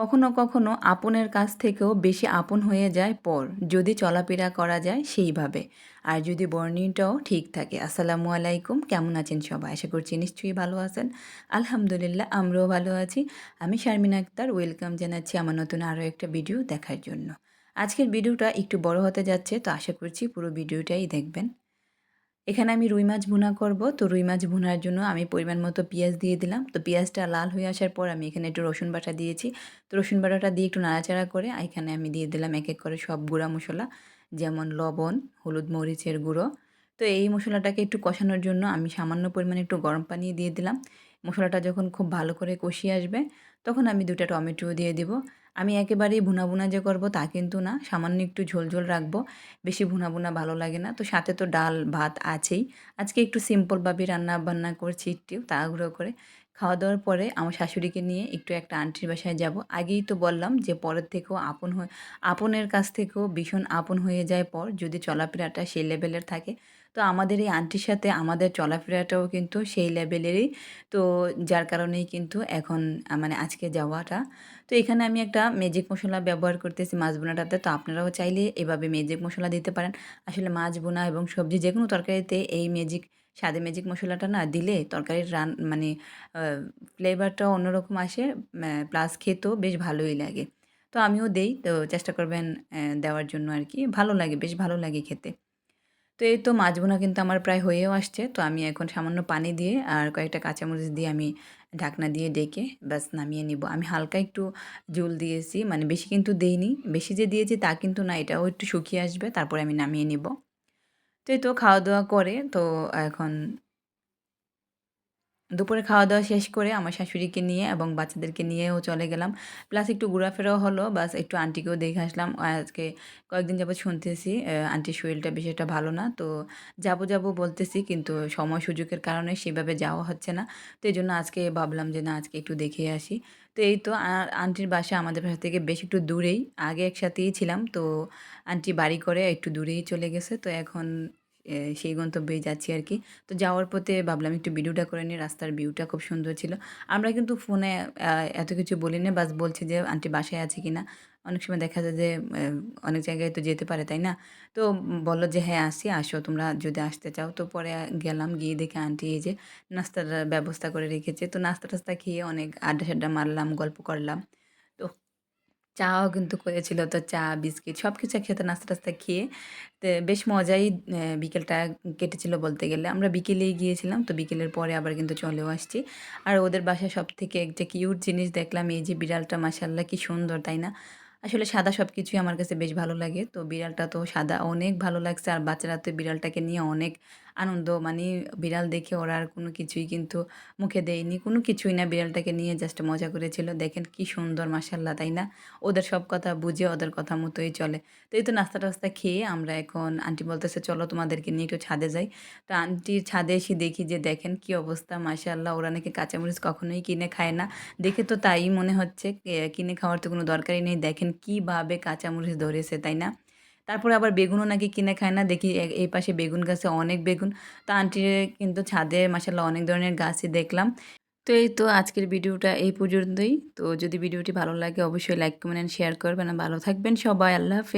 কখনো কখনো আপনের কাছ থেকেও বেশি আপন হয়ে যায় পর, যদি চলাফেরা করা যায় সেইভাবে, আর যদি বর্ণিংটাও ঠিক থাকে। আসসালামু আলাইকুম, কেমন আছেন সবাই? আশা করছি নিশ্চয়ই ভালো আছেন। আলহামদুলিল্লাহ, আমরাও ভালো আছি। আমি শারমিন আক্তার, ওয়েলকাম জানাচ্ছি আমার নতুন আরও একটা ভিডিও দেখার জন্য। আজকের ভিডিওটা একটু বড় হতে যাচ্ছে, তো আশা করছি পুরো ভিডিওটাই দেখবেন। এখানে আমি রুই মাছ ভুনা করব, তো রুই মাছ ভুনার জন্য আমি পরিমাণ মতো পেঁয়াজ দিয়ে দিলাম। তো পেঁয়াজটা লাল হয়ে আসার পর আমি এখানে একটু রসুন বাটা দিয়েছি। তো রসুন বাটাটা দিয়ে একটু নাড়াচাড়া করে এখানে আমি দিয়ে দিলাম এক এক করে সব গুঁড়া মশলা, যেমন লবণ, হলুদ, মরিচের গুঁড়ো। তো এই মশলাটাকে একটু কষানোর জন্য আমি সামান্য পরিমাণে একটু গরম পানি দিয়ে দিলাম। মশলাটা যখন খুব ভালো করে কষিয়ে আসবে, তখন আমি 2টা টমেটো দিয়ে দিব। আমি একেবারেই ভুনা ভুনা যে করব তা কিন্তু না, সামান্য একটু ঝোল ঝোল রাখবো। বেশি ভুনা ভুনা ভালো লাগে না। তো সাথে তো ডাল ভাত আছেই। আজকে একটু সিম্পলভাবে রান্না-বান্না করছি, একটু তাড়াহুড়ো করে। খাওয়া-দাওয়ার পরে আমার শাশুড়িকে নিয়ে একটু একটা আন্টির বাসায় যাব। আগেই তো বললাম যে পরের থেকেও আপনের কাছ থেকেও ভীষণ আপন হয়ে যায় পর, যদি চলাফেরাটা সেই লেভেলের থাকে। তো আমাদের এই আন্টির সাথে আমাদের চলাফেরাটাও কিন্তু সেই লেভেলেরই। তো যার কারণেই কিন্তু এখন মানে আজকে যাওয়াটা। তো এখানে আমি একটা ম্যাজিক মসলা ব্যবহার করতেছি মাছ ভুনাটাতে। তো আপনারাও চাইলে এভাবে ম্যাজিক মসলা দিতে পারেন। আসলে মাছ ভুনা এবং সবজি যেকোনো তরকারিতে এই স্বাদে ম্যাজিক মসলাটা না দিলে তরকারির মানে আ ফ্লেভারটাও অন্যরকম আসে, প্লাস খেতেও বেশ ভালোই লাগে। তো আমিও দেই। তো চেষ্টা করবেন দেওয়ার জন্য আরকি। ভালো লাগে, বেশ ভালো লাগে খেতে। তো এই তো মাছ ভুনা কিন্তু আমার প্রায় হয়েও আসছে। তো আমি এখন সামান্য পানি দিয়ে আর কয়েকটা কাঁচামরিচ দিয়ে আমি ঢাকনা দিয়ে ডেকে ব্যাস নামিয়ে নিব। আমি হালকা একটু ঝোল দিয়েছি, মানে বেশি কিন্তু দেইনি। বেশি যে দিয়েছি তা কিন্তু না, এটাও একটু শুকিয়ে আসবে, তারপরে আমি নামিয়ে নিব। তো এই তো খাওয়া-দাওয়া করে তো এখন দুপুরে খাওয়া-দাওয়া শেষ করে আমার শাশুড়িকে নিয়ে এবং বাচ্চাদেরকে নিয়েও চলে গেলাম। প্লাস একটু ঘোরাফেরাও হলো, বাস একটু আন্টিকেও দেখে আসলাম। আজকে কয়েকদিন যাবৎ শুনতেছি আন্টির শরীরটা বেশি একটা ভালো না। তো যাবো বলতেছি, কিন্তু সময় সুযোগের কারণে সেভাবে যাওয়া হচ্ছে না। তো এজন্য আজকে ভাবলাম যে না, আজকে একটু দেখে আসি। তো এই তো আন্টির বাসা আমাদের বাসা থেকে বেশ একটু দূরেই। আগে একসাথেই ছিলাম। তো আন্টি বাড়ি করে একটু দূরেই চলে গেছে। তো এখন সেই গন্তব্যেই যাচ্ছি আরকি। তো যাওয়ার পথে ভাবলাম একটু ভিডিওটা করে নিই। রাস্তার ভিউটা খুব সুন্দর ছিল। আমরা কিন্তু ফোনে আ এত কিছু বলি না, বাস বলছি যে আন্টি বাসায় আছে কিনা? অনেক সময় দেখা যায় যে অনেক জায়গায় তো যেতে পারে, তাই না? তো বলল যে, "হ্যাঁ, আসি, আসো তোমরা যদি আসতে চাও।" তো পরে গেলাম, গিয়ে দেখি আন্টি এই যে নাস্তার ব্যবস্থা করে রেখেছে। তো নাস্তা-টাস্তা খেয়ে অনেক আড্ডা-সাড্ডা মারলাম, গল্প করলাম। তো চাও কিন্তু করেছিল। তো চা, বিস্কিট সবকিছু একসাথে নাস্তা-টাস্তা খেয়ে বেশ মজাই বিকেলটা কেটেছিল বলতে গেলে। আমরা বিকেলেই গিয়েছিলাম। তো বিকেলের পরে আবার কিন্তু চলেও আসছি। আর ওদের বাসায় সবথেকে একটা কিউট জিনিস দেখলাম, এই যে বিড়ালটা, মাশাআল্লাহ কি সুন্দর, তাই না? আসলে সাদা সবকিছুই আমার কাছে বেশ ভালো লাগে। তো বিড়ালটা তো সাদা, অনেক ভালো লাগছে। আর বাচ্চারা তো বিড়ালটাকে নিয়ে অনেক আনন্দ, মানে বিড়াল দেখে ওরা আর কোনো কিছুই কিন্তু মুখে দেয়নি। কোনো কিছুই না, বিড়ালটাকে নিয়ে জাস্ট মজা করেছিল। দেখেন কি সুন্দর, মাশাআল্লাহ, তাই না? ওদের সব কথা বুঝে ওদের কথা মতোই চলে। তো এই তো নাস্তা-টাস্তা খেয়ে আমরা এখন, আন্টি বলতেছে, "চলো তোমাদেরকে নিয়ে একটু ছাদে যাই।" তো আন্টির ছাদে এসে দেখি যে দেখেন কি অবস্থা, মাশাআল্লাহ, ওরা নাকি কাঁচামরিচ কখনোই কিনে খায় না। দেখে তো তাই মনে হচ্ছে, কিনে খাওয়ার তো কোনো দরকারই নেই। দেখেন কিভাবে কাঁচামরিচ ধরেছে, তাই না? তারপরে আবার বেগুনও নাকি কিনে খায় না। দেখি এই পাশে বেগুন গাছে অনেক বেগুন। তো আন্টির কিন্তু ছাদে মাশাআল্লাহ অনেক ধরনের গাছই দেখলাম। তো এই তো আজকের ভিডিওটা এই পর্যন্তই। তো যদি ভিডিওটি ভালো লাগে অবশ্যই লাইক, কমেন্ট এন্ড শেয়ার করবেন। আর ভালো থাকবেন সবাই। আল্লাহ হাফেজ।